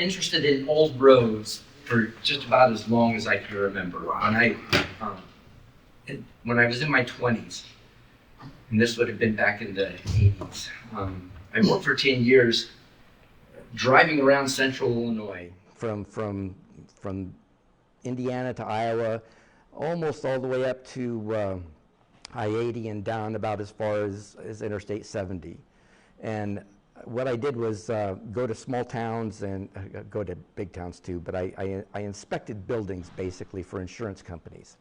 interested in old roads for just about as long as I can remember. When I was in my 20s, and this would have been back in the 80s, I worked for 10 years driving around central Illinois, from Indiana to Iowa, almost all the way up to I-80 and down about as far as Interstate 70. And what I did was go to small towns and go to big towns too, but I inspected buildings basically for insurance companies.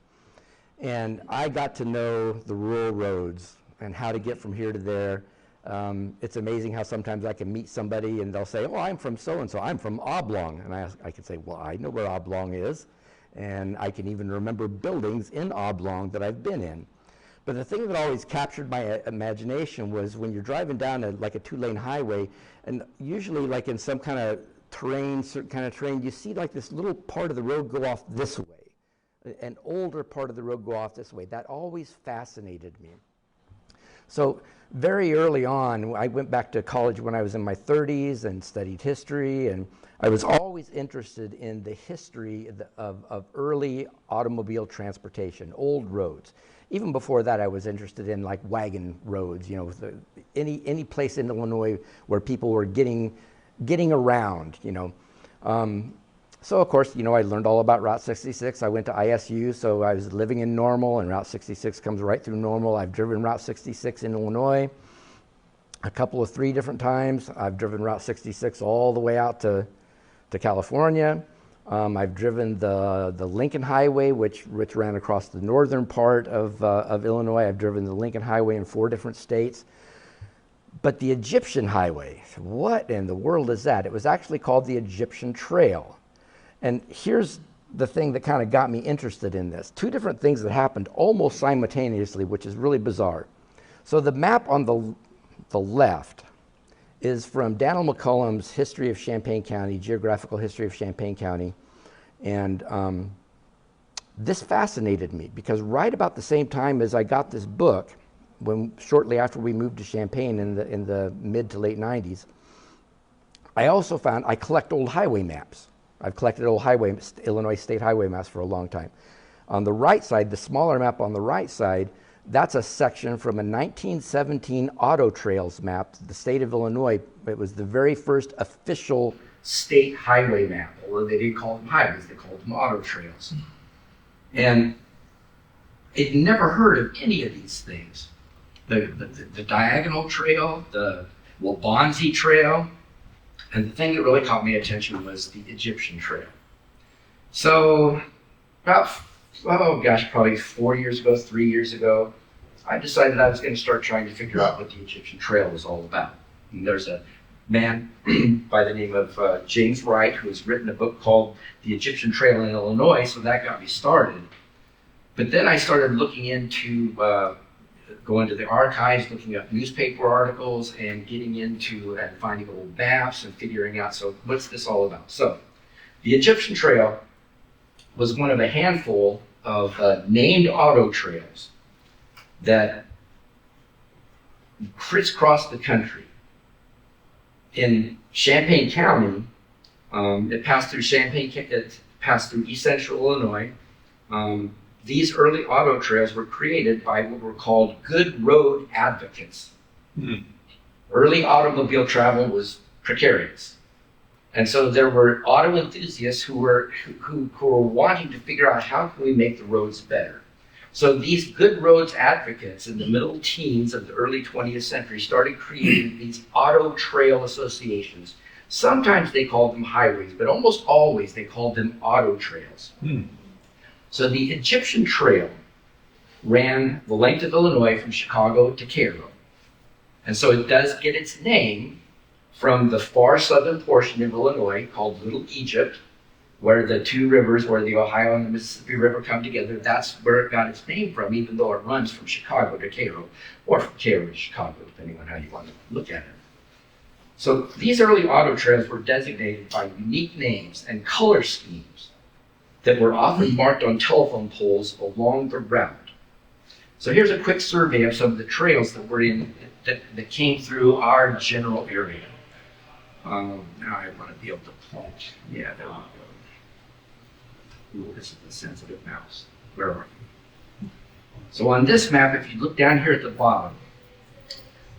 And I got to know the rural roads and how to get from here to there. It's amazing how sometimes I can meet somebody and they'll say, oh, I'm from so-and-so, I'm from Oblong. And I can say, well, I know where Oblong is. And I can even remember buildings in Oblong that I've been in. But the thing that always captured my imagination was when you're driving down like a 2-lane highway, and usually like in some kind of certain kind of terrain, you see like this little part of the road go off this way, an older part of the road go off this way. That always fascinated me. So very early on, I went back to college when I was in my 30s and studied history, and I was always interested in the history of early automobile transportation, old roads. Even before that, I was interested in like wagon roads, you know, any place in Illinois where people were getting around, you know. So of course, you know, I learned all about Route 66. I went to ISU, so I was living in Normal, and Route 66 comes right through Normal. I've driven Route 66 in Illinois a couple of 3 different times. I've driven Route 66 all the way out to California. I've driven the Lincoln Highway, which ran across the northern part of Illinois. I've driven the Lincoln Highway in 4 different states. But the Egyptian Highway, what in the world is that? It was actually called the Egyptian Trail. And here's the thing that kind of got me interested in this. 2 different things that happened almost simultaneously, which is really bizarre. So the map on the left is from Daniel McCullum's History of Champaign County, Geographical History of Champaign County. And this fascinated me because right about the same time as I got this book, shortly after we moved to Champaign in the mid to late 90s, I also found I collect old highway maps. I've collected old Illinois state highway maps for a long time. On the right side, the smaller map on the right side, that's a section from a 1917 Auto Trails map. The state of Illinois, it was the very first official state highway map, although they didn't call them highways, they called them auto trails. And I'd never heard of any of these things. The Diagonal Trail, the Waubonsie Trail, and the thing that really caught my attention was the Egyptian Trail. So about, probably 4 years ago, 3 years ago, I decided I was going to start trying to figure out what the Egyptian Trail was all about. And there's a man by the name of James Wright who has written a book called The Egyptian Trail in Illinois, so that got me started. But then I started looking into going to the archives, looking up newspaper articles, and getting into and finding old maps and figuring out, so what's this all about? So the Egyptian Trail was one of a handful of named auto trails that crisscrossed the country. In Champaign County, it passed through it passed through East Central Illinois. These early auto trails were created by what were called good road advocates. Early automobile travel was precarious. And so there were auto enthusiasts who were wanting to figure out how can we make the roads better. So these good roads advocates in the middle teens of the early 20th century started creating these auto trail associations. Sometimes they called them highways, but almost always they called them auto trails. So the Egyptian Trail ran the length of Illinois from Chicago to Cairo. And so it does get its name from the far southern portion of Illinois called Little Egypt, where the 2 rivers, where the Ohio and the Mississippi River come together. That's where it got its name from, even though it runs from Chicago to Cairo, or from Cairo to Chicago, depending on how you want to look at it. So these early auto trails were designated by unique names and color schemes that were often marked on telephone poles along the route. So here's a quick survey of some of the trails that were that came through our general area. Now I want to be able to point. Yeah, there we go. Ooh, this is a sensitive mouse. Where are you? So on this map, if you look down here at the bottom,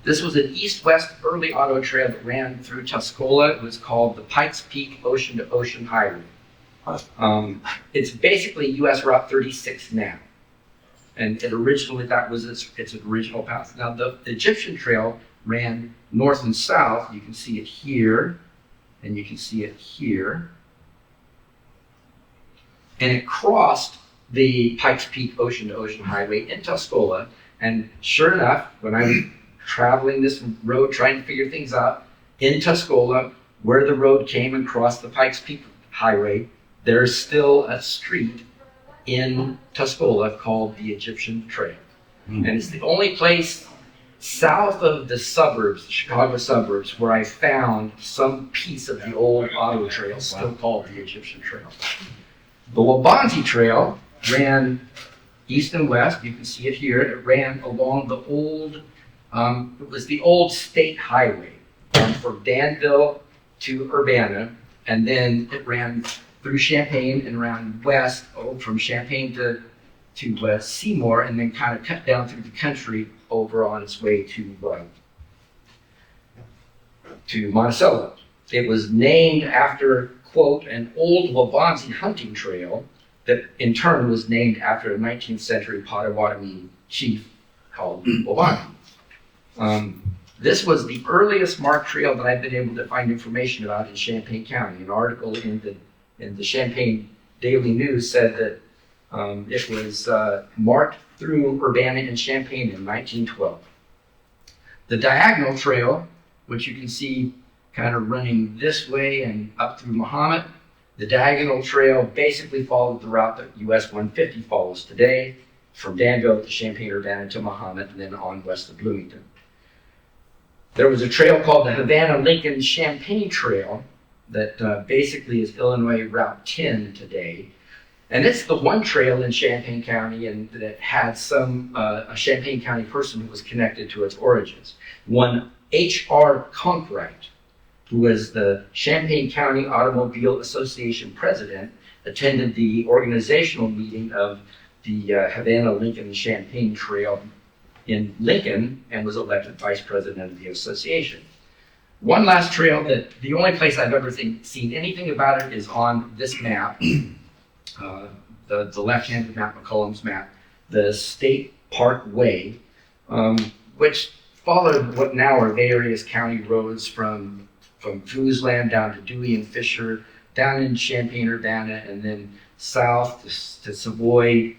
this was an east-west early auto trail that ran through Tuscola. It was called the Pikes Peak Ocean-to-Ocean Highway. It's basically US Route 36 now. And it originally, that was its original path. Now the Egyptian Trail ran north and south. You can see it here, and you can see it here. And it crossed the Pikes Peak Ocean-to-Ocean Highway in Tuscola. And sure enough, when I was traveling this road, trying to figure things out, in Tuscola, where the road came and crossed the Pikes Peak Highway, there's still a street in Tuscola called the Egyptian Trail. And it's the only place south of the suburbs, the Chicago suburbs, where I found some piece of the old auto trail still called the Egyptian Trail. The Wabanti Trail ran east and west. You can see it here. It ran along the old, it was the old state highway from Danville to Urbana, and then it ran through Champaign and around west, from Champaign to Seymour, and then kind of cut down through the country over on its way to Monticello. It was named after, quote, an old Wabansi hunting trail that in turn was named after a 19th century Potawatomi chief called Wabanti. This was the earliest marked trail that I've been able to find information about in Champaign County. An article in the Champaign Daily News said that it was marked through Urbana and Champaign in 1912. The Diagonal Trail, which you can see kind of running this way and up through Mahomet, the Diagonal Trail basically followed the route that US 150 follows today, from Danville to Champaign, Urbana to Mahomet, and then on west of Bloomington. There was a trail called the Havana-Lincoln-Champaign Trail that basically is Illinois Route 10 today. And it's the one trail in Champaign County and that had a Champaign County person who was connected to its origins. One H.R. Conkright, who was the Champaign County Automobile Association president, attended the organizational meeting of the Havana-Lincoln-Champaign Trail in Lincoln and was elected vice president of the association. One last trail that the only place I've ever seen anything about it is on this map, the left-handed map, McCollum's map, the State Park Way, which followed what now are various county roads from Foosland down to Dewey and Fisher, down in Champaign, Urbana, and then south to Savoy,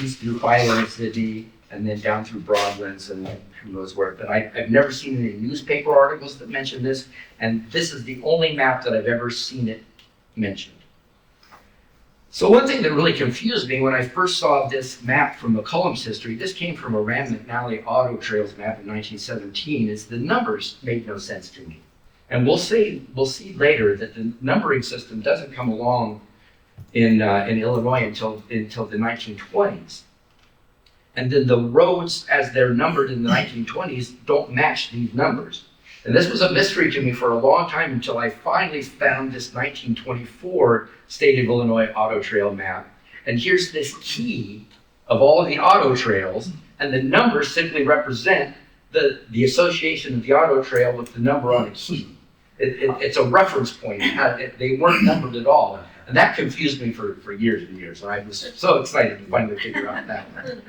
east through Philo and Sydney, and then down through Broadlands and who knows where. But I've never seen any newspaper articles that mention this, and this is the only map that I've ever seen it mentioned. So one thing that really confused me when I first saw this map from McCollum's history, this came from a Rand McNally Auto Trails map in 1917, is the numbers made no sense to me. And we'll see later that the numbering system doesn't come along in Illinois until the 1920s. And then the roads, as they're numbered in the 1920s, don't match these numbers. And this was a mystery to me for a long time until I finally found this 1924 State of Illinois Auto Trail map. And here's this key of all of the auto trails, and the numbers simply represent the association of the auto trail with the number on a key. It's a reference point. They weren't numbered at all. And that confused me for years and years. And I was so excited to finally figure out that one.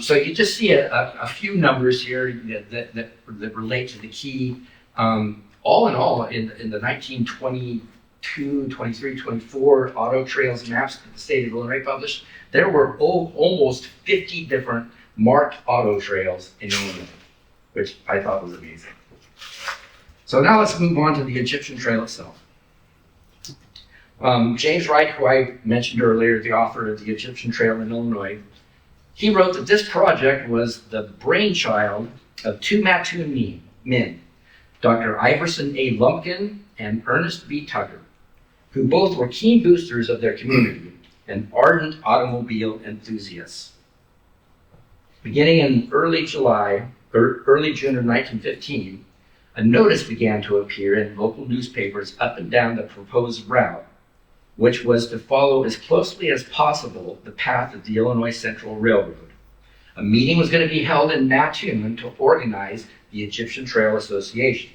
So you just see a few numbers here that relate to the key. All in all, in the 1922, 23, 24 auto trails maps that the state of Illinois published, there were almost 50 different marked auto trails in Illinois, which I thought was amazing. So now let's move on to the Egyptian Trail itself. James Wright, who I mentioned earlier, the author of the Egyptian Trail in Illinois, he wrote that this project was the brainchild of two Mattoon men, Dr. Iverson A. Lumpkin and Ernest B. Tucker, who both were keen boosters of their community and ardent automobile enthusiasts. Beginning in early June of 1915, a notice began to appear in local newspapers up and down the proposed route, which was to follow as closely as possible the path of the Illinois Central Railroad. A meeting was going to be held in Mattoon to organize the Egyptian Trail Association.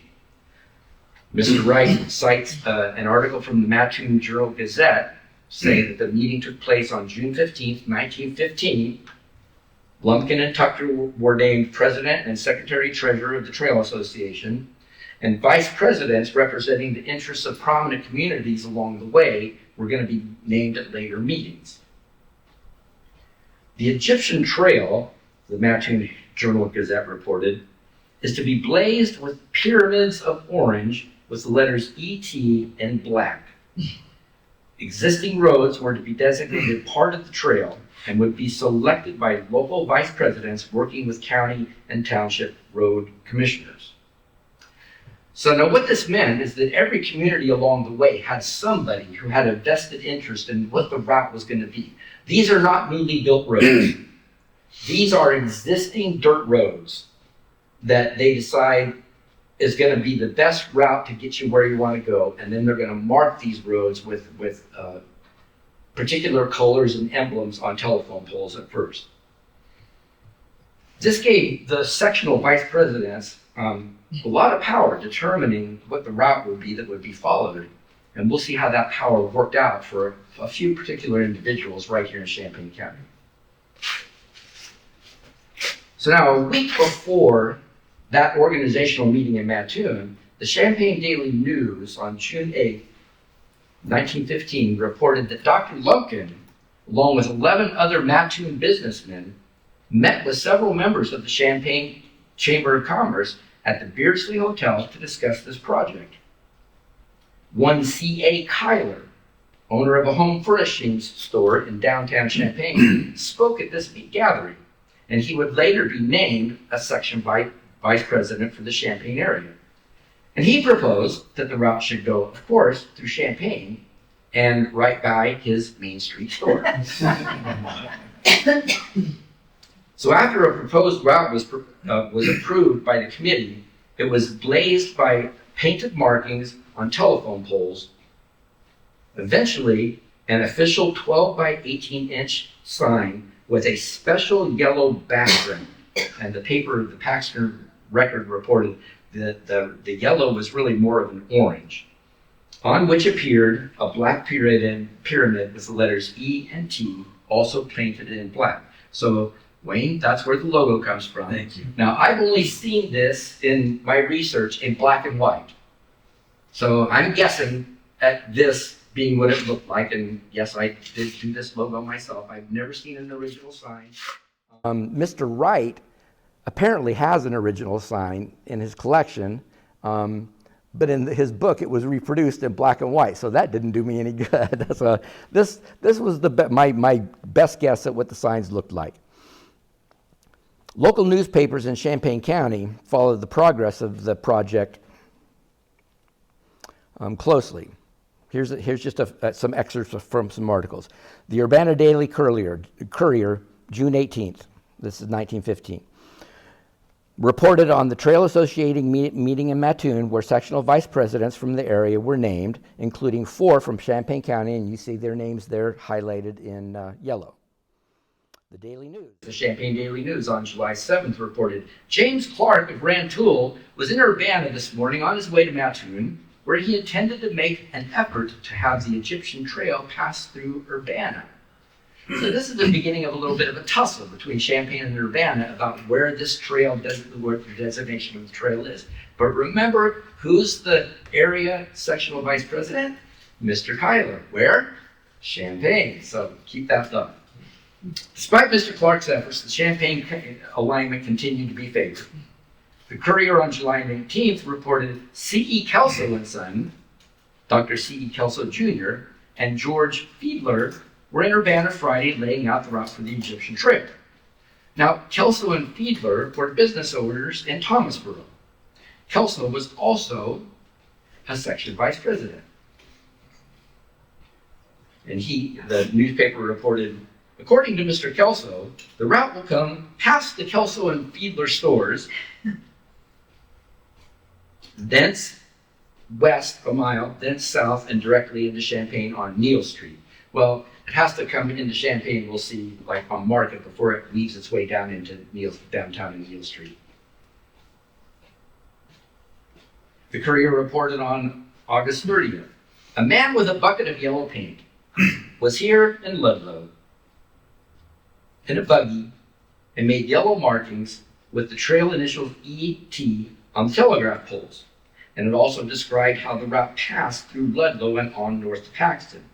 Mr. Wright cites an article from the Mattoon Journal-Gazette saying that the meeting took place on June 15, 1915. Lumpkin and Tucker were named president and secretary-treasurer of the Trail Association, and vice presidents representing the interests of prominent communities along the way were going to be named at later meetings. The Egyptian Trail, the Mattoon Journal-Gazette reported, is to be blazed with pyramids of orange with the letters ET in black. Existing roads were to be designated part of the trail and would be selected by local vice presidents working with county and township road commissioners. So now what this meant is that every community along the way had somebody who had a vested interest in what the route was going to be. These are not newly built roads. These are existing dirt roads that they decide is going to be the best route to get you where you want to go, and then they're going to mark these roads with particular colors and emblems on telephone poles at first. This gave the sectional vice presidents a lot of power determining what the route would be that would be followed, and we'll see how that power worked out for a few particular individuals right here in Champaign County. So now, a week before that organizational meeting in Mattoon, the Champaign Daily News on June 8, 1915, reported that Dr. Lumpkin, along with 11 other Mattoon businessmen, met with several members of the Champaign Chamber of Commerce at the Beardsley Hotel to discuss this project. One C.A. Kyler, owner of a home furnishings store in downtown Champaign, spoke at this gathering, and he would later be named a section vice president for the Champaign area. And he proposed that the route should go, of course, through Champaign and right by his Main Street store. So after a proposed route was approved by the committee, it was blazed by painted markings on telephone poles. Eventually, an official 12 by 18-inch sign with a special yellow background, and the paper, the Paxton Record reported that the yellow was really more of an orange, on which appeared a black pyramid with the letters E and T, also painted in black. So, Wayne, that's where the logo comes from. Thank you. Now, I've only seen this in my research in black and white. So I'm guessing at this being what it looked like, and yes, I did do this logo myself. I've never seen an original sign. Mr. Wright apparently has an original sign in his collection, but in his book it was reproduced in black and white, so that didn't do me any good. So this was my best guess at what the signs looked like. Local newspapers in Champaign County followed the progress of the project closely. Here's just some excerpts from some articles. The Urbana Daily Courier, June 18th, this is 1915, reported on the Trail Associating meeting in Mattoon, where sectional vice presidents from the area were named, including 4 from Champaign County, and you see their names there highlighted in yellow. The Daily News. The Champaign Daily News on July 7th reported, James Clark of Rantoul was in Urbana this morning on his way to Mattoon, where he intended to make an effort to have the Egyptian Trail pass through Urbana. So this is the beginning of a little bit of a tussle between Champaign and Urbana about where this trail, where the designation of the trail is. But remember, who's the area sectional vice president? Mr. Kyler. Where? Champaign. So keep that thought. Despite Mr. Clark's efforts, the Champaign alignment continued to be favored. The Courier on July 19th reported C.E. Kelso and Son, Dr. C.E. Kelso Jr., and George Fiedler were in Urbana Friday laying out the route for the Egyptian Trail. Now, Kelso and Fiedler were business owners in Thomasboro. Kelso was also a section vice president. And the newspaper reported, according to Mr. Kelso, the route will come past the Kelso and Fiedler stores, thence west a mile, then south, and directly into Champaign on Neal Street. Well, it has to come into Champaign, we'll see, like on Market before it weaves its way down into downtown in Neal Street. The Courier reported on August 30th, a man with a bucket of yellow paint was here in Ludlow in a buggy and made yellow markings with the trail initials E.T. on the telegraph poles. And it also described how the route passed through Ludlow and on north to Paxton.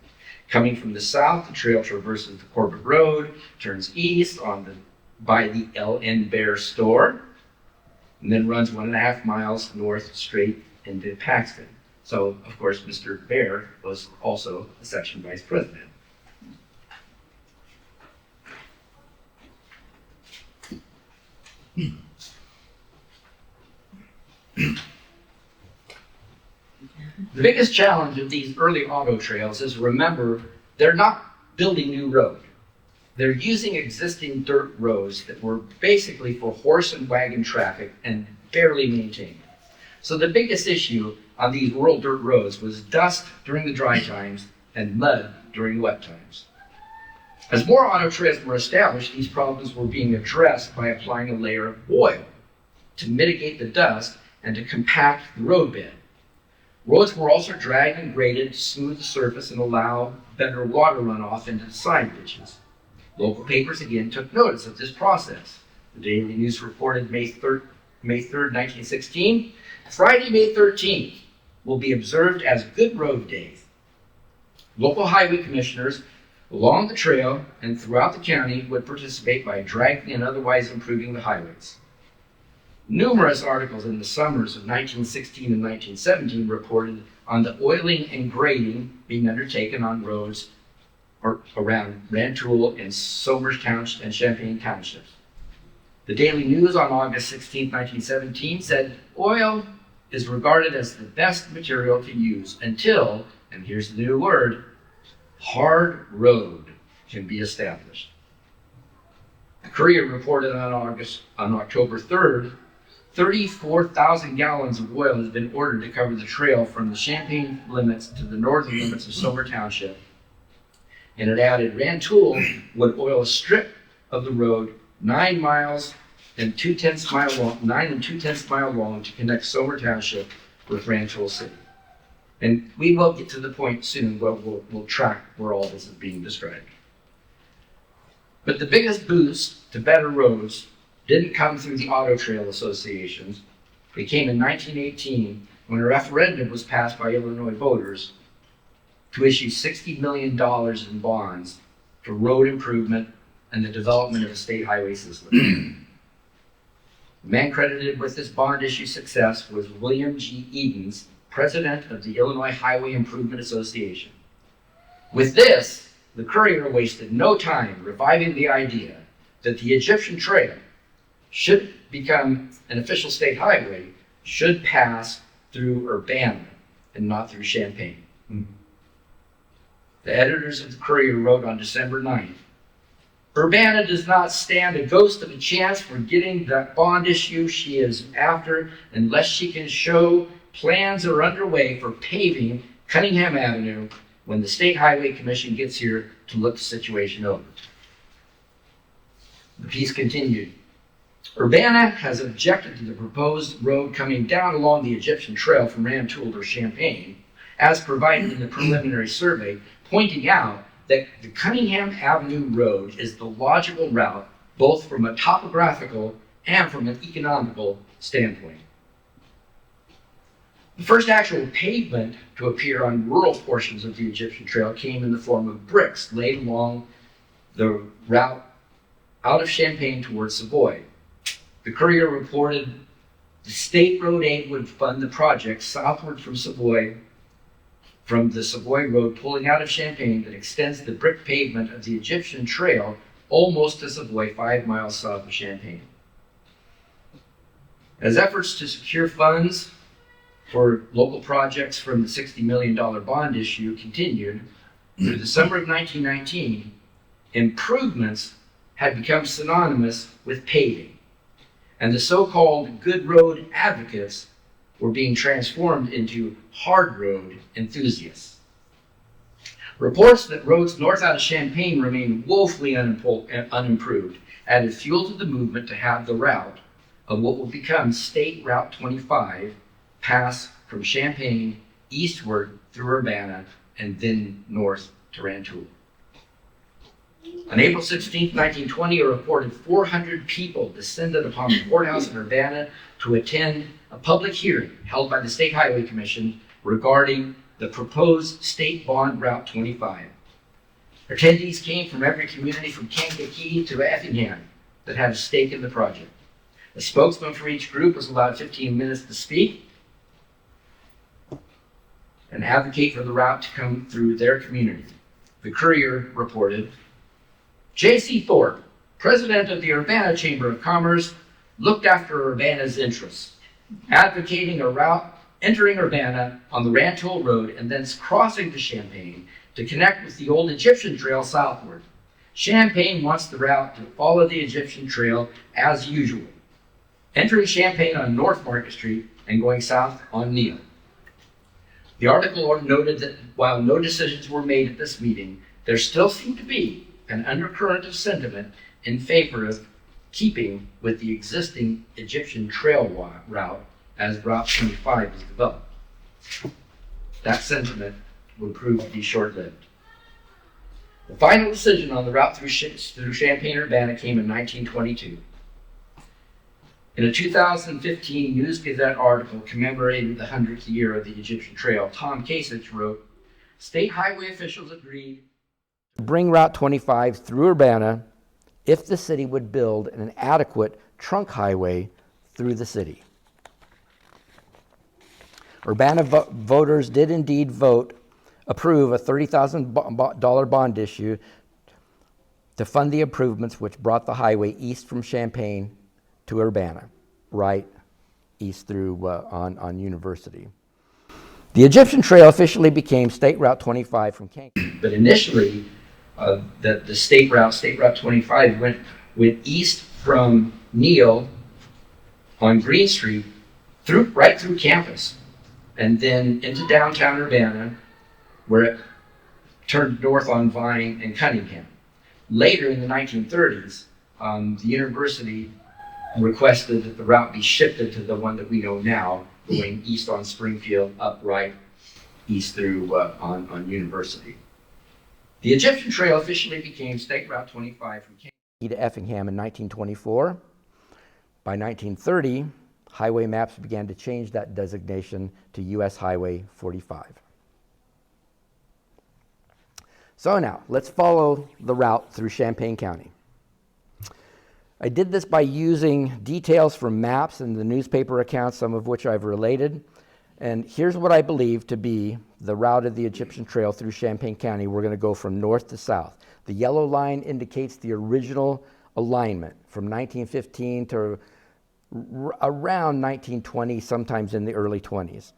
Coming from the south, the trail traverses the Corbett Road, turns east by the L.N. Bear store, and then runs 1.5 miles north straight into Paxton. So, of course, Mr. Bear was also a section vice president. The biggest challenge of these early auto trails is, remember, they're not building new road. They're using existing dirt roads that were basically for horse and wagon traffic and barely maintained. So the biggest issue on these rural dirt roads was dust during the dry times and mud during wet times. As more auto trails were established, these problems were being addressed by applying a layer of oil to mitigate the dust and to compact the roadbed. Roads were also dragged and graded to smooth the surface and allow better water runoff into the side ditches. Local papers again took notice of this process. The Daily News reported May 3rd, 1916, Friday, May 13th will be observed as Good Road Day. Local highway commissioners along the trail and throughout the county would participate by dragging and otherwise improving the highways. Numerous articles in the summers of 1916 and 1917 reported on the oiling and grading being undertaken on roads around Rantoul and Somers Township and Champaign Townships. The Daily News on August 16, 1917 said, oil is regarded as the best material to use until, and here's the new word, hard road can be established. The Courier reported on October 3rd, 34,000 gallons of oil has been ordered to cover the trail from the Champaign limits to the northern limits of Somer Township. And it added Rantoul would oil a strip of the road 9 miles and 2/10 mile long to connect Somer Township with Rantoul City. And we will get to the point soon where we'll track where all this is being described. But the biggest boost to better roads didn't come through the auto trail associations. It came in 1918 when a referendum was passed by Illinois voters to issue $60 million in bonds for road improvement and the development of a state highway system. The man credited with this bond issue success was William G. Edens, president of the Illinois Highway Improvement Association. With this, the Courier wasted no time reviving the idea that the Egyptian Trail should become an official state highway, should pass through Urbana and not through Champaign. The editors of the Courier wrote on December 9th, Urbana does not stand a ghost of a chance for getting that bond issue she is after unless she can show plans are underway for paving Cunningham Avenue when the State Highway Commission gets here to look the situation over. The piece continued. Urbana has objected to the proposed road coming down along the Egyptian Trail from Rantoul to Champaign, as provided in the preliminary survey, pointing out that the Cunningham Avenue Road is the logical route, both from a topographical and from an economical standpoint. The first actual pavement to appear on rural portions of the Egyptian Trail came in the form of bricks laid along the route out of Champaign towards Savoy. The Courier reported the state road aid would fund the project southward from Savoy, from the Savoy Road pulling out of Champaign that extends the brick pavement of the Egyptian Trail almost to Savoy, 5 miles south of Champaign. As efforts to secure funds for local projects from the $60 million bond issue continued, through the summer of 1919, improvements had become synonymous with paving, and the so-called good road advocates were being transformed into hard road enthusiasts. Reports that roads north out of Champaign remain woefully unimproved added fuel to the movement to have the route of what will become State Route 25 pass from Champaign eastward through Urbana and then north to Rantoul. On April 16, 1920, a reported 400 people descended upon the courthouse in Urbana to attend a public hearing held by the State Highway Commission regarding the proposed State Bond Route 25. Attendees came from every community from Kankakee to Effingham that had a stake in the project. A spokesman for each group was allowed 15 minutes to speak and advocate for the route to come through their community. The Courier reported, J.C. Thorpe, president of the Urbana Chamber of Commerce, looked after Urbana's interests, advocating a route entering Urbana on the Rantoul Road and thence crossing to Champaign to connect with the old Egyptian trail southward. Champaign wants the route to follow the Egyptian trail as usual, entering Champaign on North Market Street and going south on Neal. The article noted that while no decisions were made at this meeting, there still seemed to be an undercurrent of sentiment in favor of keeping with the existing Egyptian trail route as Route 25 is developed. That sentiment would prove to be short-lived. The final decision on the route through Champaign-Urbana came in 1922. In a 2015 News Gazette article commemorating the 100th year of the Egyptian Trail, Tom Kasich wrote, state highway officials agreed to bring Route 25 through Urbana if the city would build an adequate trunk highway through the city. Urbana voters did indeed approve a $30,000 bond issue to fund the improvements which brought the highway east from Champaign to Urbana, right east through on University. The Egyptian Trail officially became State Route 25 from Kankakee. But initially, the State Route 25 went east from Neal on Green Street right through campus, and then into downtown Urbana, where it turned north on Vine and Cunningham. Later in the 1930s, the university requested that the route be shifted to the one that we know now, going east on Springfield, up right east through on University. The Egyptian Trail officially became State Route 25 from Kankakee to Effingham in 1924. By 1930, highway maps began to change that designation to US Highway 45. So now, let's follow the route through Champaign County. I did this by using details from maps and the newspaper accounts, some of which I've related. And here's what I believe to be the route of the Egyptian Trail through Champaign County. We're going to go from north to south. The yellow line indicates the original alignment from 1915 to around 1920, sometimes in the early 20s.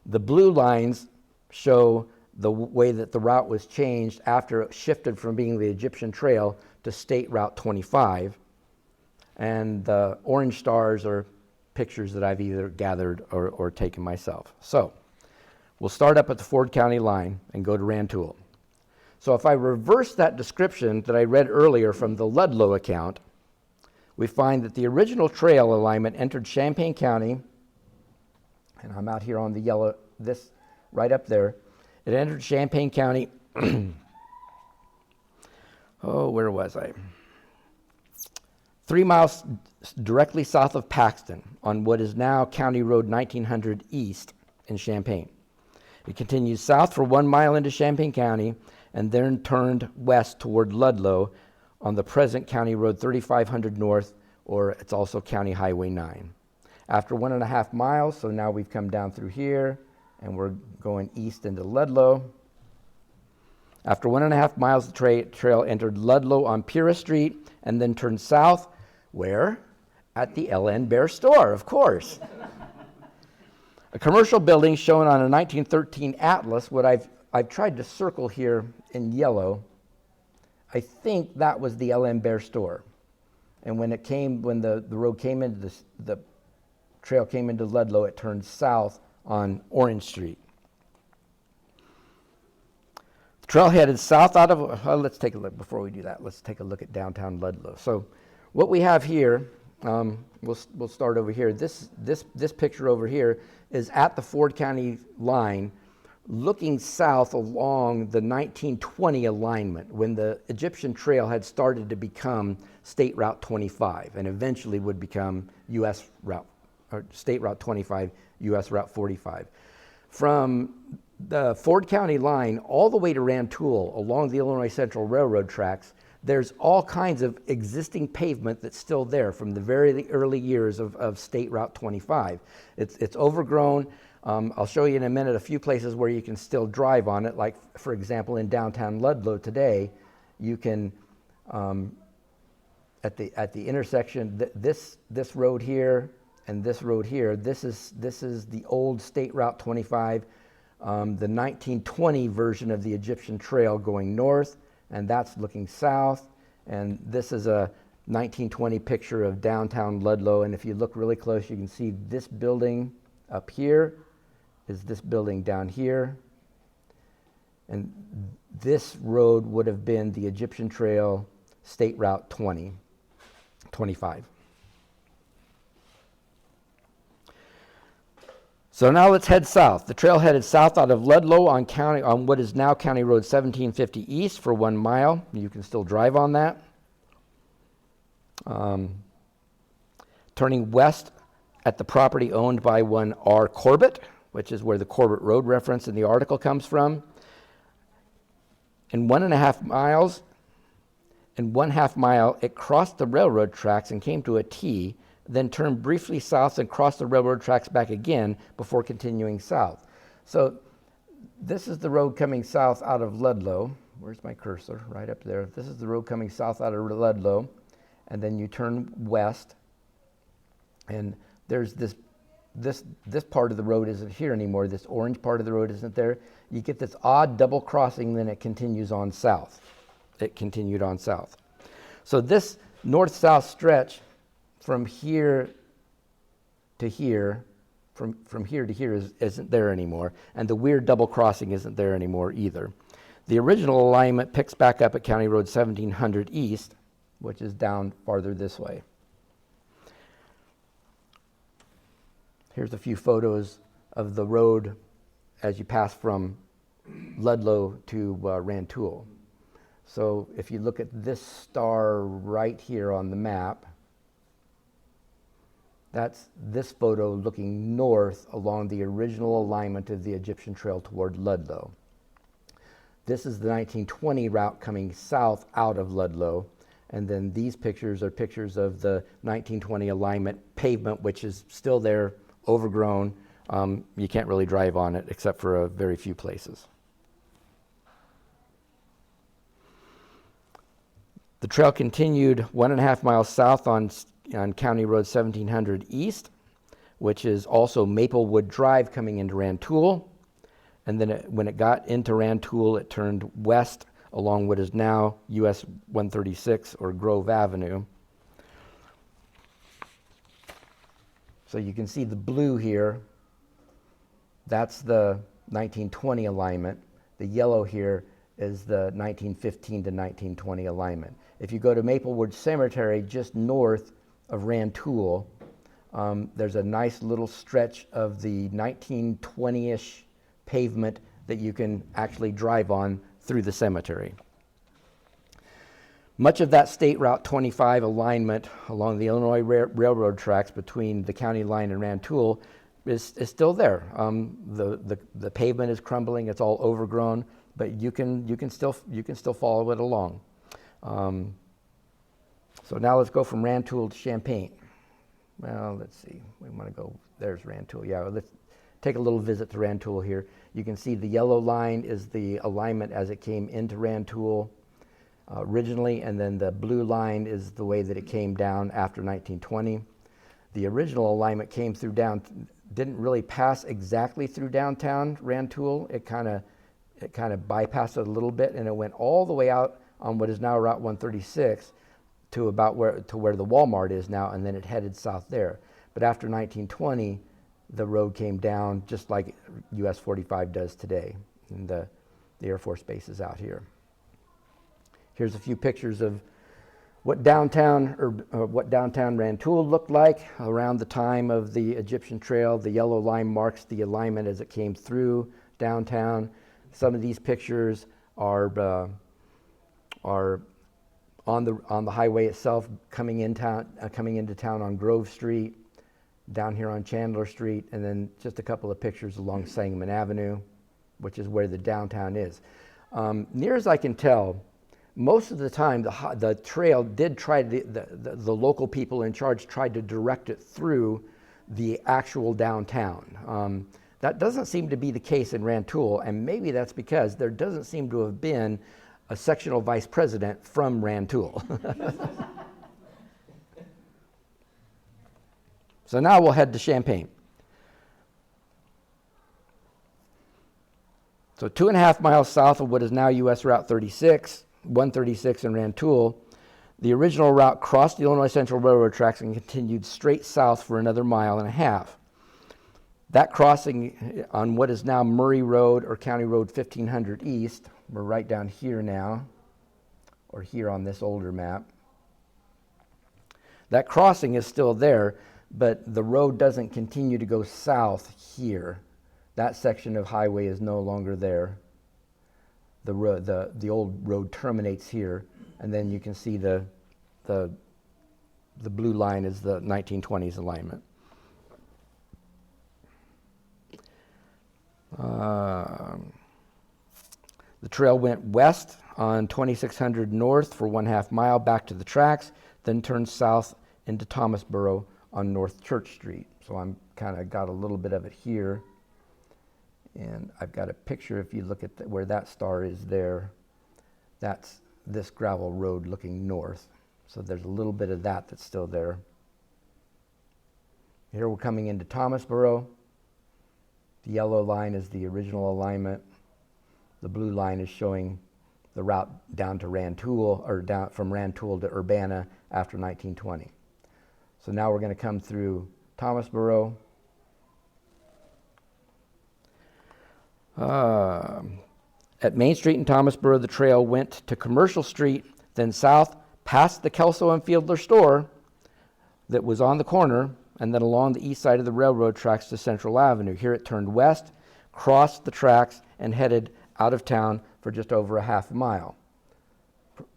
The blue lines show the way that the route was changed after it shifted from being the Egyptian Trail to State Route 25. And the orange stars are pictures that I've either gathered or taken myself. So we'll start up at the Ford County line and go to Rantoul. So if I reverse that description that I read earlier from the Ludlow account, we find that the original trail alignment entered Champaign County, and I'm out here on the yellow, this right up there. It entered Champaign County, where was I? 3 miles directly south of Paxton on what is now County Road 1900 East in Champaign. It continues south for 1 mile into Champaign County and then turned west toward Ludlow on the present County Road 3500 North, or it's also County Highway 9. After 1.5 miles, so now we've come down through here and we're going east into Ludlow. After 1.5 miles, the trail entered Ludlow on Pura Street and then turned south. Where? At the L.N. Bear store, of course. A commercial building shown on a 1913 atlas, what I've tried to circle here in yellow. I think that was the L.N. Bear store. And when the road came into the trail came into Ludlow, it turned south on Orange Street. The trail headed south out of, let's take a look, before we do that, let's take a look at downtown Ludlow. So what we have here, we'll start over here. This picture over here is at the Ford County line, looking south along the 1920 alignment, when the Egyptian Trail had started to become State Route 25 and eventually would become US Route, or State Route 25, US Route 45. From the Ford County line all the way to Rantoul along the Illinois Central Railroad tracks, there's all kinds of existing pavement that's still there from the very early years of State Route 25. It's overgrown. I'll show you in a minute a few places where you can still drive on it, like for example in downtown Ludlow today, you can, at the intersection, this road here and this road here, this is the old State Route 25, the 1920 version of the Egyptian Trail going north, and that's looking south, and this is a 1920 picture of downtown Ludlow, and if you look really close you can see this building up here is this building down here, and this road would have been the Egyptian Trail State Route 25. So now let's head south. The trail headed south out of Ludlow on what is now County Road 1750 East for 1 mile. You can still drive on that. Turning west at the property owned by one R. Corbett, which is where the Corbett Road reference in the article comes from. In 1.5 miles, in 1/2 mile, it crossed the railroad tracks and came to a T, then turned briefly south and crossed the railroad tracks back again before continuing south. So this is the road coming south out of Ludlow. Where's my cursor? Right up there. This is the road coming south out of Ludlow, and then you turn west, and there's this part of the road isn't here anymore. This orange part of the road isn't there. You get this odd double crossing, then it continues on south. It continued on south. So this north-south stretch from here to here, from here to here isn't there anymore, and the weird double crossing isn't there anymore either. The original alignment picks back up at County Road 1700 East, which is down farther this way. Here's a few photos of the road as you pass from Ludlow to Rantoul. So if you look at this star right here on the map, that's this photo looking north along the original alignment of the Egyptian Trail toward Ludlow. This is the 1920 route coming south out of Ludlow, and then these pictures are pictures of the 1920 alignment pavement, which is still there, overgrown. You can't really drive on it except for a very few places. The trail continued 1.5 miles south on County Road 1700 East, which is also Maplewood Drive coming into Rantoul. And then when it got into Rantoul, it turned west along what is now US 136 or Grove Avenue. So you can see the blue here. That's the 1920 alignment. The yellow here is the 1915 to 1920 alignment. If you go to Maplewood Cemetery just north of Rantoul, there's a nice little stretch of the 1920-ish pavement that you can actually drive on through the cemetery. Much of that State Route 25 alignment along the Illinois Railroad tracks between the county line and Rantoul is still there. The pavement is crumbling; it's all overgrown, but you can still follow it along. So now let's go from Rantoul to Champaign. Well, let's see. We want to go. There's Rantoul. Yeah, let's take a little visit to Rantoul here. You can see the yellow line is the alignment as it came into Rantoul originally, and then the blue line is the way that it came down after 1920. The original alignment came through didn't really pass exactly through downtown Rantoul. It kind of bypassed it a little bit, and it went all the way out on what is now Route 136 to about where the Walmart is now, and then it headed south there. But after 1920, the road came down just like US 45 does today. And the Air Force Base is out here. Here's a few pictures of what downtown Rantoul looked like around the time of the Egyptian Trail. The yellow line marks the alignment as it came through downtown. Some of these pictures are on the highway itself, coming into town on Grove Street, down here on Chandler Street, and then just a couple of pictures along Sangamon Avenue, which is where the downtown is. Near as I can tell, most of the time the trail did try the local people in charge tried to direct it through the actual downtown. That doesn't seem to be the case in Rantoul, and maybe that's because there doesn't seem to have been a sectional vice president from Rantoul. So now we'll head to Champaign. So 2.5 miles south of what is now US Route 136 in Rantoul, the original route crossed the Illinois Central Railroad tracks and continued straight south for another 1.5 miles. That crossing on what is now Murray Road or County Road 1500 East, we're right down here now, or here on this older map. That crossing is still there, but the road doesn't continue to go south here. That section of highway is no longer there. The old road terminates here, and then you can see the blue line is the 1920s alignment. The trail went west on 2600 north for 1/2 mile back to the tracks, then turned south into Thomasboro on North Church Street. So I'm kind of got a little bit of it here. And I've got a picture, if you look at where that star is there, that's this gravel road looking north. So there's a little bit of that that's still there. Here we're coming into Thomasboro. The yellow line is the original alignment. The blue line is showing the route down to Rantoul, or down from Rantoul to Urbana after 1920. So now we're going to come through Thomasboro. At Main Street in Thomasboro, the trail went to Commercial Street, then south past the Kelso and Fiedler store that was on the corner, and then along the east side of the railroad tracks to Central Avenue. Here it turned west, crossed the tracks, and headed out of town for just over 1/2 mile,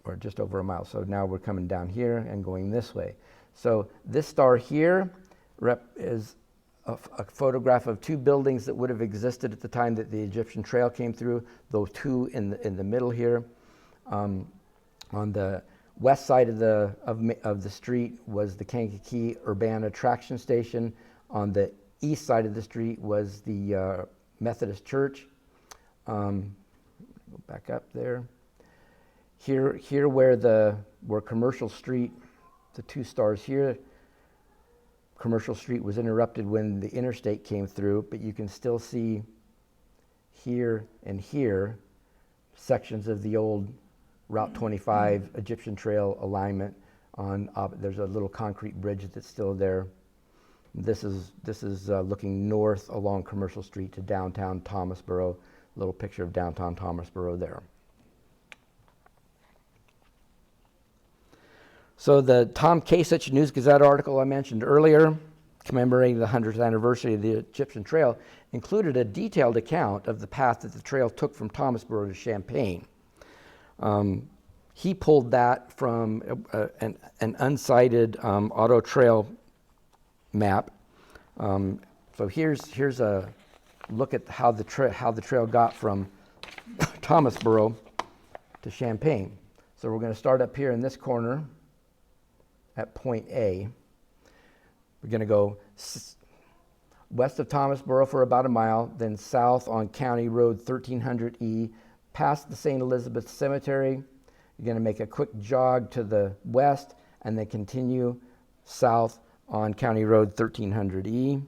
or just over a mile. So now we're coming down here and going this way. So this star here is a photograph of two buildings that would have existed at the time that the Egyptian Trail came through. Those two in the middle here. On the west side of the street was the Kankakee Urbana Traction Station. On the east side of the street was the Methodist Church. Go back up there. Here where Commercial Street, the two stars here, Commercial Street was interrupted when the interstate came through, but you can still see here and here sections of the old Route 25 Egyptian Trail alignment. There's a little concrete bridge that's still there. This is looking north along Commercial Street to downtown Thomasboro. A little picture of downtown Thomasboro there. So the Tom Kasich News-Gazette article I mentioned earlier, commemorating the 100th anniversary of the Egyptian Trail, included a detailed account of the path that the trail took from Thomasboro to Champaign. He pulled that from an unsighted auto trail map. So here's a look at how the trail got from Thomasboro to Champaign. So we're going to start up here in this corner at point A. We're going to go west of Thomasboro for about 1 mile, then south on County Road 1300E, past the St. Elizabeth Cemetery. You're going to make a quick jog to the west and then continue south on County Road 1300E.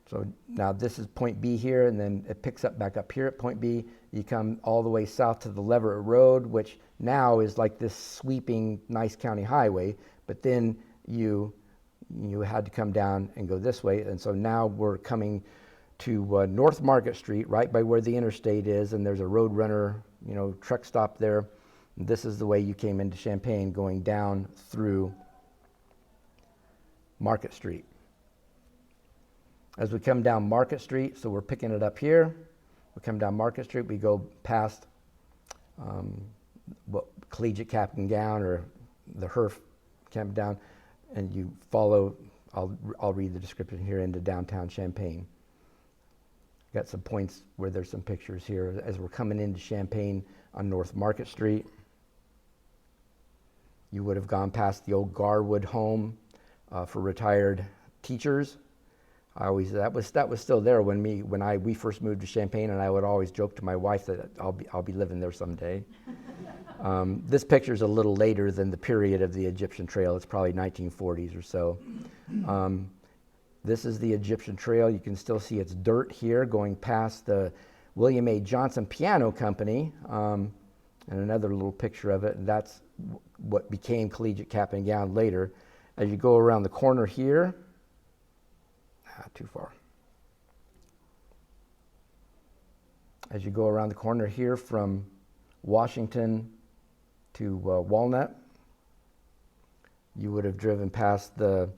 So now this is point B here, and then it picks up back up here at point B. You come all the way south to the Leverett Road, which now is like this sweeping nice county highway, but then you you had to come down and go this way. And so now we're coming to North Market Street, right by where the interstate is, and there's a Roadrunner, truck stop there. And this is the way you came into Champaign, going down through Market Street. As we come down Market Street, so we're picking it up here, we come down Market Street, we go past Collegiate Cap and Gown, or the HERF Cap and Gown, and you follow, I'll read the description here, into downtown Champaign. Got some points where there's some pictures here as we're coming into Champaign on North Market Street. You would have gone past the old Garwood home for retired teachers. That was still there when we first moved to Champaign, and I would always joke to my wife that I'll be living there someday. This picture is a little later than the period of the Egyptian Trail. It's probably 1940s or so. This is the Egyptian Trail. You can still see it's dirt here going past the William A. Johnson Piano Company, and another little picture of it. And that's what became Collegiate Cap and Gown later. As you go around the corner here, too far. As you go around the corner here from Washington to Walnut, you would have driven past the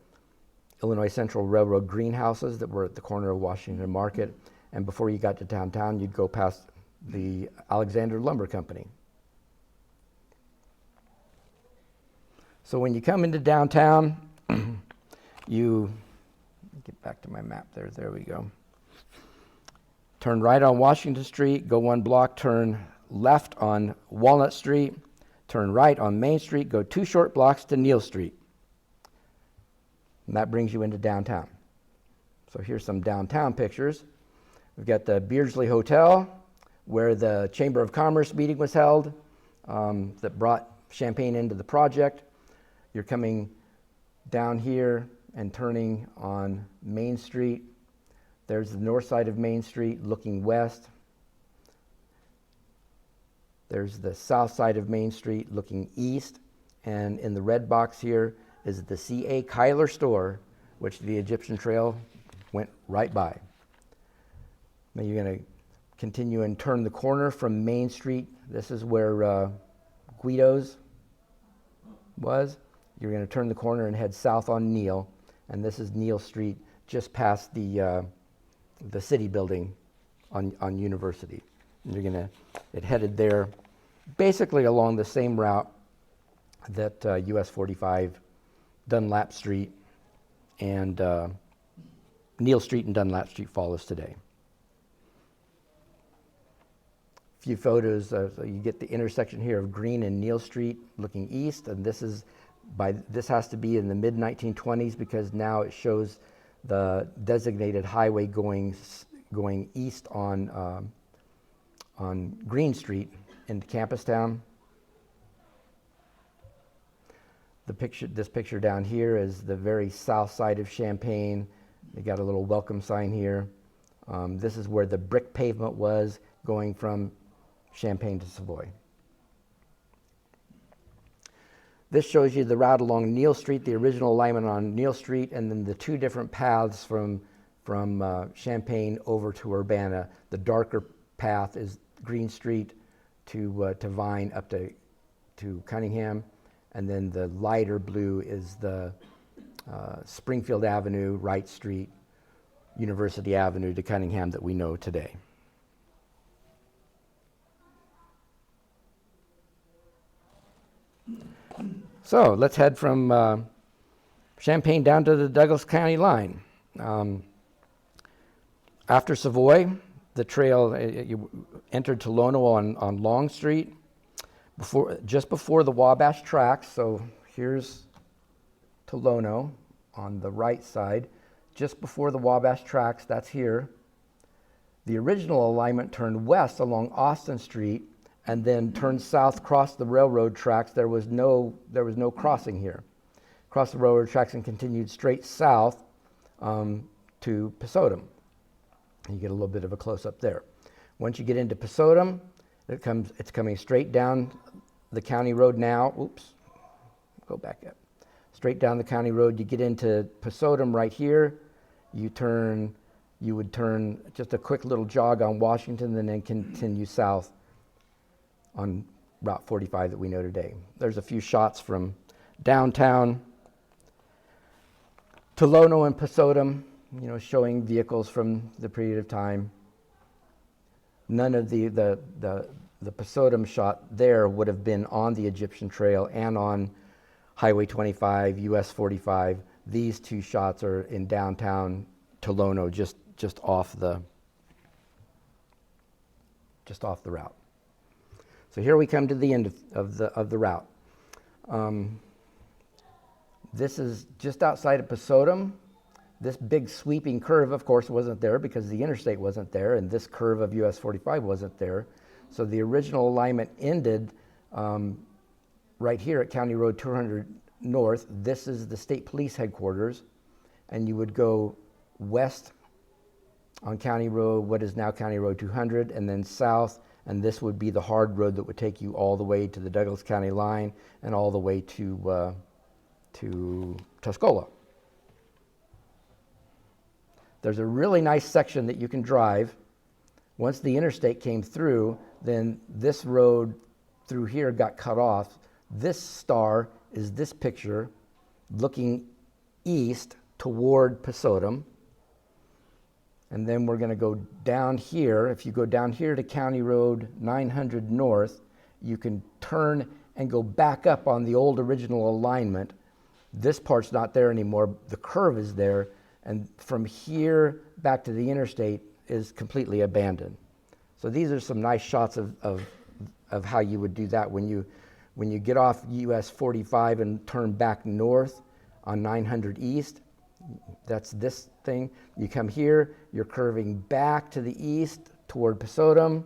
Illinois Central Railroad greenhouses that were at the corner of Washington Market, and before you got to downtown, you'd go past the Alexander Lumber Company. So when you come into downtown, get back to my map there we go. Turn right on Washington Street, go 1 block, turn left on Walnut Street, turn right on Main Street, go 2 short blocks to Neal Street. And that brings you into downtown. So here's some downtown pictures. We've got the Beardsley Hotel, where the Chamber of Commerce meeting was held, that brought Champaign into the project. You're coming down here and turning on Main Street. There's the north side of Main Street looking west. There's the south side of Main Street looking east. And in the red box here is the C.A. Kyler store, which the Egyptian Trail went right by. Now you're going to continue and turn the corner from Main Street. This is where Guido's was. You're going to turn the corner and head south on Neal, and this is Neal Street, just past the city building on University. And you're going to get headed there, basically along the same route that US 45, Dunlap Street, and Neal Street and Dunlap Street follows today. A few photos, so you get the intersection here of Green and Neal Street looking east, and this has to be in the mid-1920s because now it shows the designated highway going east on Green Street into Campustown. This picture down here is the very south side of Champaign. They got a little welcome sign here. This is where the brick pavement was going from Champaign to Savoy. This shows you the route along Neal Street, the original alignment on Neal Street, and then the 2 different paths from Champaign over to Urbana. The darker path is Green Street to Vine up to Cunningham, and then the lighter blue is the Springfield Avenue, Wright Street, University Avenue to Cunningham that we know today. So let's head from Champaign down to the Douglas County line. After Savoy, the trail you entered Tolono on Long Street, just before the Wabash tracks. So here's Tolono on the right side, just before the Wabash tracks. That's here. The original alignment turned west along Austin Street and then turned south across the railroad tracks. There was no crossing here. Crossed the railroad tracks and continued straight south to Pesotum. You get a little bit of a close-up there. Once you get into Pesotum, it's coming straight down the county road now. Oops, go back up. straight down the county road. You get into Pasodum right here. You would turn just a quick little jog on Washington and then continue south on Route 45 that we know today. There's a few shots from downtown Tolono and Pasodum, showing vehicles from the period of time. None of the Pasodum shot there would have been on the Egyptian Trail and on Highway 25, US 45. These two shots are in downtown Tolono, just off the route. So here we come to the end of the route. This is just outside of Pasodum. This big sweeping curve, of course, wasn't there because the interstate wasn't there, and this curve of US 45 wasn't there. So the original alignment ended right here at County Road 200 North. This is the state police headquarters, and you would go west on County Road, what is now County Road 200, and then south, and this would be the hard road that would take you all the way to the Douglas County line and all the way to Tuscola. There's a really nice section that you can drive. Once the interstate came through, then this road through here got cut off. This star is this picture looking east toward Pasodum. And then we're going to go down here. If you go down here to County Road 900 North, you can turn and go back up on the old original alignment. This part's not there anymore. The curve is there. And from here back to the interstate is completely abandoned. So these are some nice shots of how you would do that when you get off US 45 and turn back north on 900 East. That's this thing. You come here, you're curving back to the east toward Pasodum.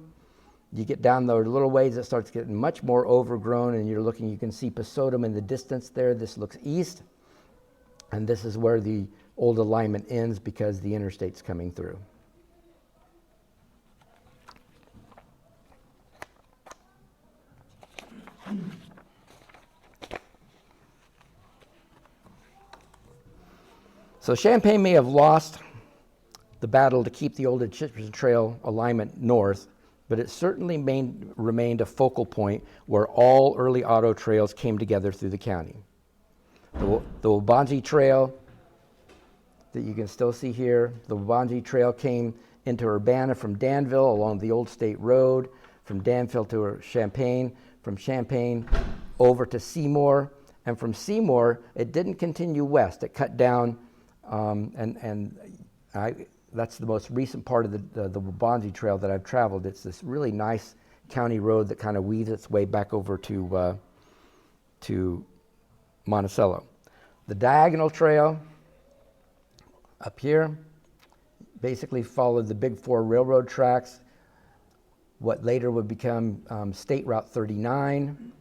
You get down the little ways, it starts getting much more overgrown, and you can see Pasodum in the distance there. This looks east, and this is where the old alignment ends because the interstate's coming through. So Champaign may have lost the battle to keep the old Egyptian Trail alignment north, but it certainly remained a focal point where all early auto trails came together through the county. The Wabanji Trail that you can still see here, the Wabanji Trail came into Urbana from Danville along the old state road, from Danville to Champaign, from Champaign over to Seymour, and from Seymour it didn't continue west. It cut down, that's the most recent part of the Wabanji Trail that I've traveled. It's this really nice county road that kind of weaves its way back over to Monticello. The Diagonal Trail up here basically followed the Big Four railroad tracks, what later would become State Route 39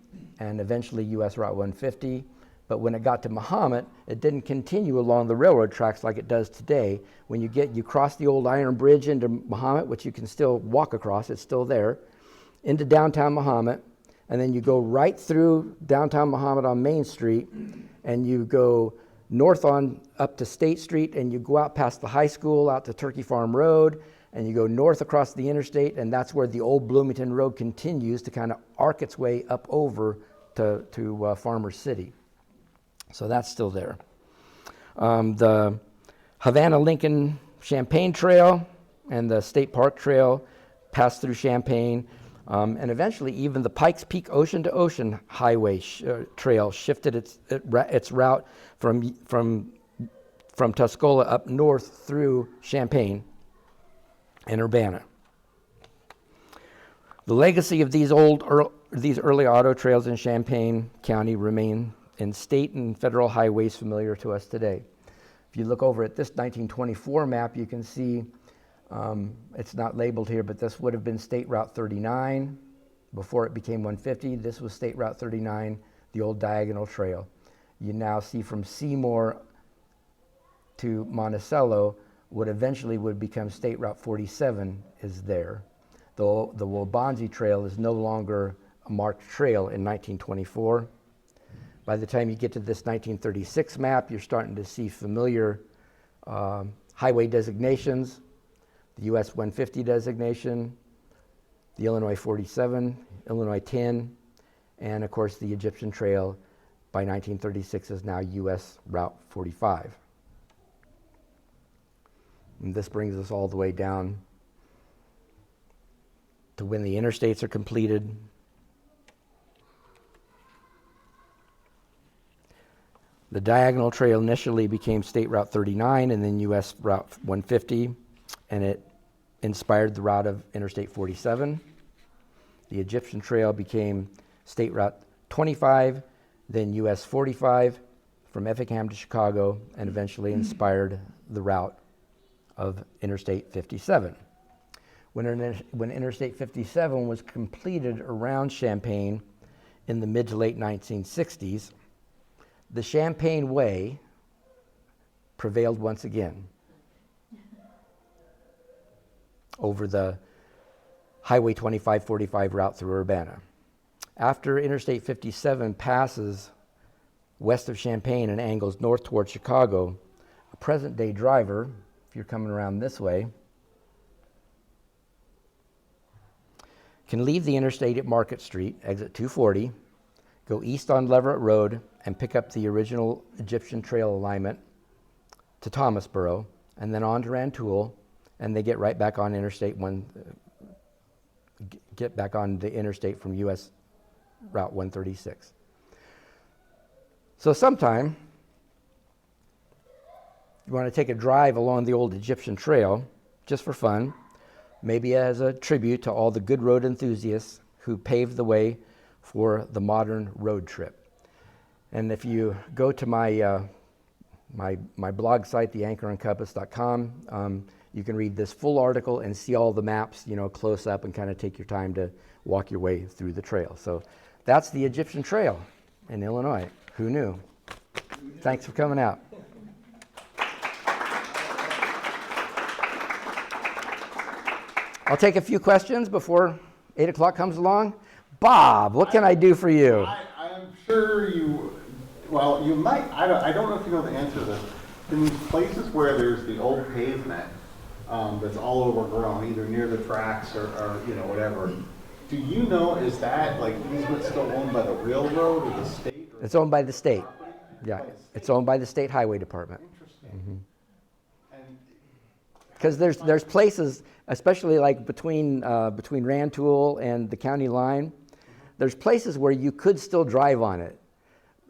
and eventually US Route 150. But when it got to Mahomet, it didn't continue along the railroad tracks like it does today. When you cross the old iron bridge into Mahomet, which you can still walk across, it's still there, into downtown Mahomet, and then you go right through downtown Mahomet on Main Street, and you go north on up to State Street, and you go out past the high school, out to Turkey Farm Road, and you go north across the interstate, and that's where the old Bloomington Road continues to kind of arc its way up over to Farmers City. So that's still there. The Havana-Lincoln Champaign Trail and the State Park Trail passed through Champaign, and eventually even the Pikes Peak Ocean to Ocean Highway Trail shifted its route from Tuscola up north through Champaign and Urbana. The legacy of these early auto trails in Champaign County remain in state and federal highways familiar to us today. If you look over at this 1924 map, you can see it's not labeled here, but this would have been State Route 39 before it became 150. This was State Route 39, the old Diagonal Trail. You now see from Seymour to Monticello, what eventually would become State Route 47 is there. The Wabanji Trail is no longer a marked trail in 1924. By the time you get to this 1936 map, you're starting to see familiar highway designations, the US 150 designation, the Illinois 47, Illinois 10, and of course the Egyptian Trail by 1936 is now US Route 45. And this brings us all the way down to when the interstates are completed. The diagonal trail initially became State Route 39 and then US Route 150, and it inspired the route of Interstate 47. The Egyptian Trail became State Route 25, then US 45 from Effingham to Chicago, and eventually inspired the route of Interstate 57. When Interstate 57 was completed around Champaign in the mid to late 1960s, the Champaign Way prevailed once again over the Highway 2545 route through Urbana. After Interstate 57 passes west of Champaign and angles north toward Chicago, a present-day driver, if you're coming around this way, can leave the interstate at Market Street, exit 240, go east on Leverett Road, and pick up the original Egyptian Trail alignment to Thomasboro, and then on to Rantoul, and they get right back on Interstate get back on the interstate from US Route 136. So sometime you want to take a drive along the old Egyptian Trail, just for fun, maybe as a tribute to all the good road enthusiasts who paved the way for the modern road trip. And if you go to my blog site, theanchorancompass.com, you can read this full article and see all the maps, close up, and kind of take your time to walk your way through the trail. So that's the Egyptian Trail in Illinois. Who knew? Thanks for coming out. I'll take a few questions before 8 o'clock comes along. Bob, what can I do for you? I'm sure you might, I don't know if you know the answer to this. In these places where there's the old pavement that's all overgrown, either near the tracks or whatever, do you know, is that like easement still owned by the railroad or the state? It's owned by the state. Yeah, it's owned by the state highway department. Interesting. Because there's places, especially like between Rantoul and the county line, there's places where you could still drive on it.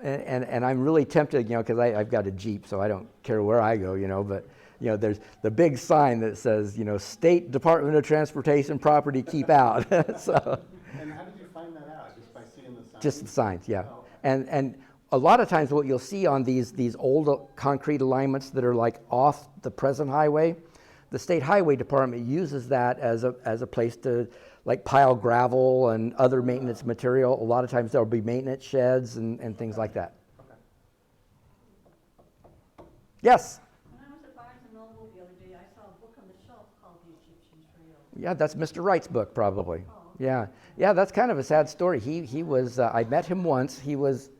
And I'm really tempted, because I've got a Jeep, so I don't care where I go, but there's the big sign that says, State Department of Transportation property, keep out. So, and how did you find that out? Just by seeing the signs? Just the signs, yeah. Oh. And a lot of times what you'll see on these old concrete alignments that are like off the present highway, the state highway department uses that as a place to like pile gravel and other maintenance material. A lot of times there'll be maintenance sheds and things like that. Okay. Yes? When I was at Barnes & Noble the other day, I saw a book on the shelf called The Egyptian Trail. Yeah, that's Mr. Wright's book probably. Oh. Yeah, that's kind of a sad story. He was, I met him once. He was,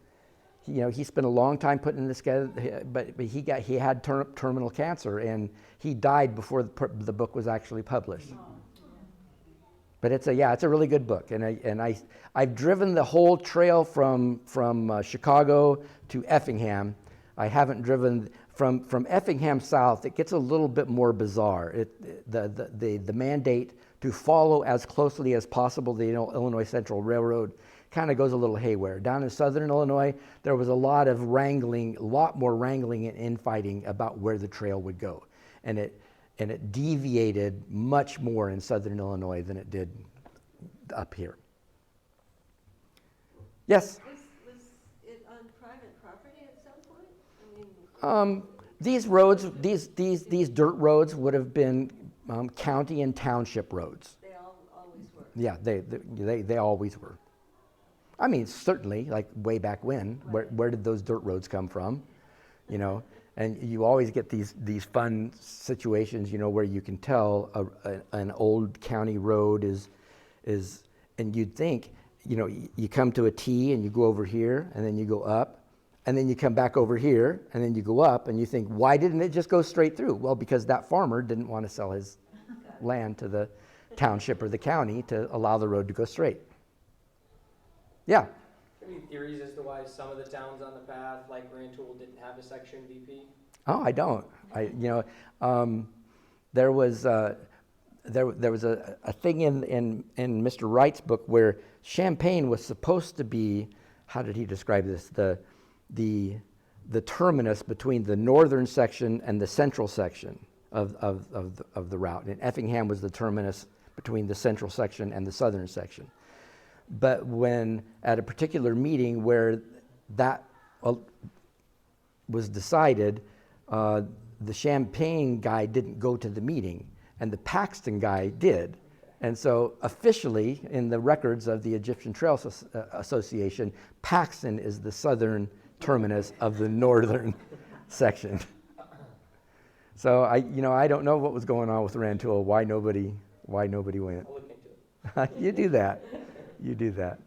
he spent a long time putting this together, but he had terminal cancer, and he died before the book was actually published. Oh. But it's a really good book, and I've driven the whole trail from Chicago to Effingham. I haven't driven from Effingham south. It gets a little bit more bizarre. The mandate to follow as closely as possible the Illinois Central Railroad kind of goes a little haywire. Down in southern Illinois, there was a lot more wrangling and infighting about where the trail would go, and it deviated much more in southern Illinois than it did up here. Yes? Was it on private property at some point? These roads, these dirt roads would have been county and township roads. They always were. Yeah, they always were. I mean, certainly, like way back when, where did those dirt roads come from? And you always get these fun situations, where you can tell an old county road is, and you'd think, you come to a T and you go over here and then you go up, and then you come back over here, and then you go up, and you think, why didn't it just go straight through? Well, because that farmer didn't want to sell his land to the township or the county to allow the road to go straight. Yeah. Any theories as to why some of the towns on the path, like Rantoul, didn't have a section VP? Oh, I don't. There was a thing in Mr. Wright's book where Champaign was supposed to be, how did he describe this? The terminus between the northern section and the central section of the route. And Effingham was the terminus between the central section and the southern section. But when at a particular meeting where that was decided, the Champaign guy didn't go to the meeting, and the Paxton guy did. And so officially, in the records of the Egyptian Trail Association, Paxton is the southern terminus of the northern section. So I don't know what was going on with Rantoul, why nobody went. I'll look into it. You do that. You do that.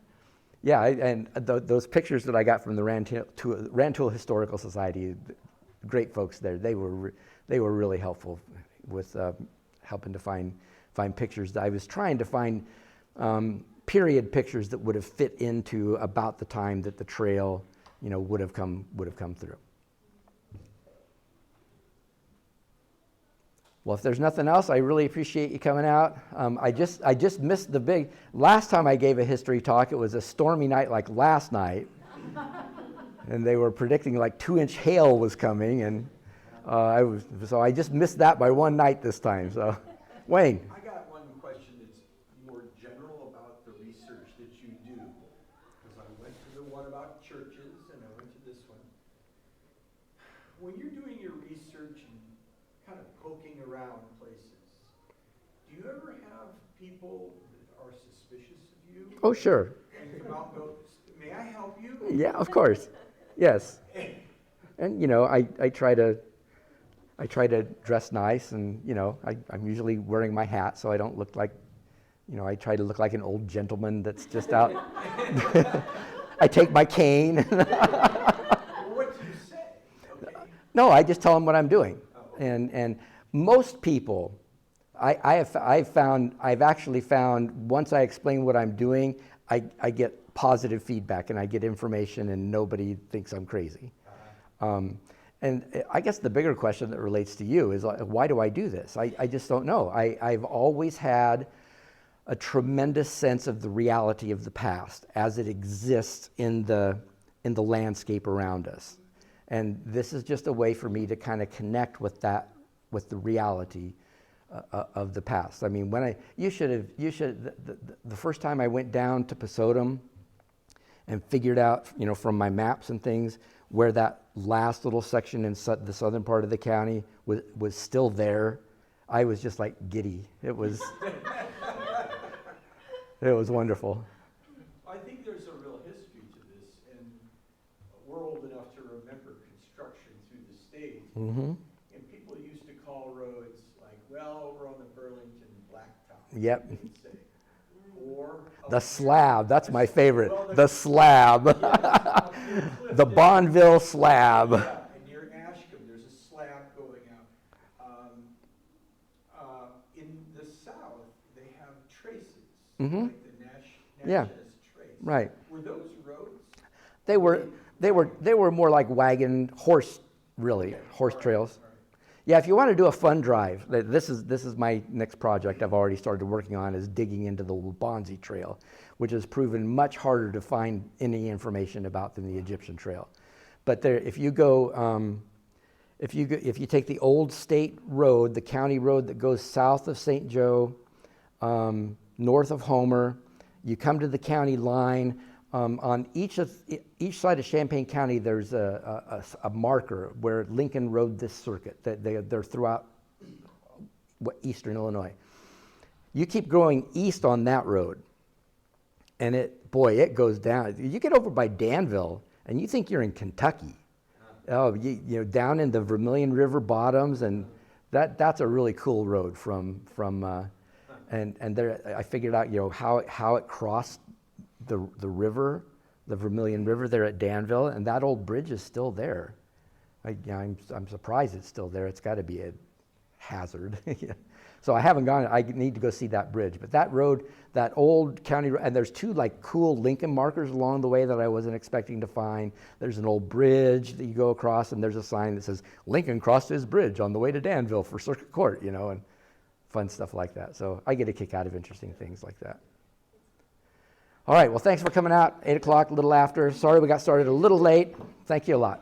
Yeah, and those pictures that I got from the Rantoul Historical Society, great folks there. They were really helpful with helping to find pictures. I was trying to find period pictures that would have fit into about the time that the trail, would have come through. Well, if there's nothing else, I really appreciate you coming out. I just missed last time I gave a history talk, it was a stormy night like last night. And they were predicting like 2-inch hail was coming, and so I just missed that by one night this time. So, Wayne. I got one question that's more general about the research that you do, because I went to the one about churches and I went to this one. When you're doing your research and kind of poking around places, do you ever have people that are suspicious of you? Oh, sure. And come out and go, may I help you? Yeah, of course. Yes. And I try to dress nice, and I'm usually wearing my hat so I don't look like, I try to look like an old gentleman that's just out. I take my cane. Well, what do you say? Okay. No, I just tell them what I'm doing. And most people, I've actually found once I explain what I'm doing, I get positive feedback and I get information, and nobody thinks I'm crazy. And I guess the bigger question that relates to you is, why do I do this? I just don't know. I've always had a tremendous sense of the reality of the past as it exists in the landscape around us. And this is just a way for me to kind of connect with the reality of the past. I mean, the first time I went down to Pasotum and figured out, from my maps and things, where that last little section in the southern part of the county was still there, I was just like giddy. It was wonderful. I think there's a real history to this, and we're old enough to remember construction through the state. Mm-hmm. And people used to call roads like, well, over on the Burlington Blacktop. Yep. They'd say. Or The slab, that's my favorite. Well, The slab. yes, up near Clifton. The Bonneville slab. Yeah, and near Ashcombe, there's a slab going out. In the south, they have traces, Mhm. like the Yeah. Natchez trace. Right. Were those roads? They were more like horse Okay, trails. all right. Yeah, if you want to do a fun drive, this is my next project I've already started working on, is digging into the Wabanzi Trail, which has proven much harder to find any information about than the Egyptian Trail. But if you take the old state road, the county road that goes south of St. Joe, north of Homer, you come to the county line. On each side of Champaign County, there's a marker where Lincoln rode this circuit. They're throughout eastern Illinois. You keep going east on that road, and it goes down. You get over by Danville, and you think you're in Kentucky. Oh, down in the Vermilion River bottoms, and that's a really cool road from and there I figured out how it crossed the river the Vermilion River there at Danville, and that old bridge is still there. I'm surprised it's still there. It's got to be a hazard. So I haven't gone. I need to go see that bridge. But that road, that old county, and there's two like cool Lincoln markers along the way that I wasn't expecting to find. There's an old bridge that you go across, and there's a sign that says Lincoln crossed his bridge on the way to Danville for Circuit Court, and fun stuff like that. So I get a kick out of interesting things like that. All right, well, thanks for coming out. 8 o'clock, a little after. Sorry we got started a little late. Thank you a lot.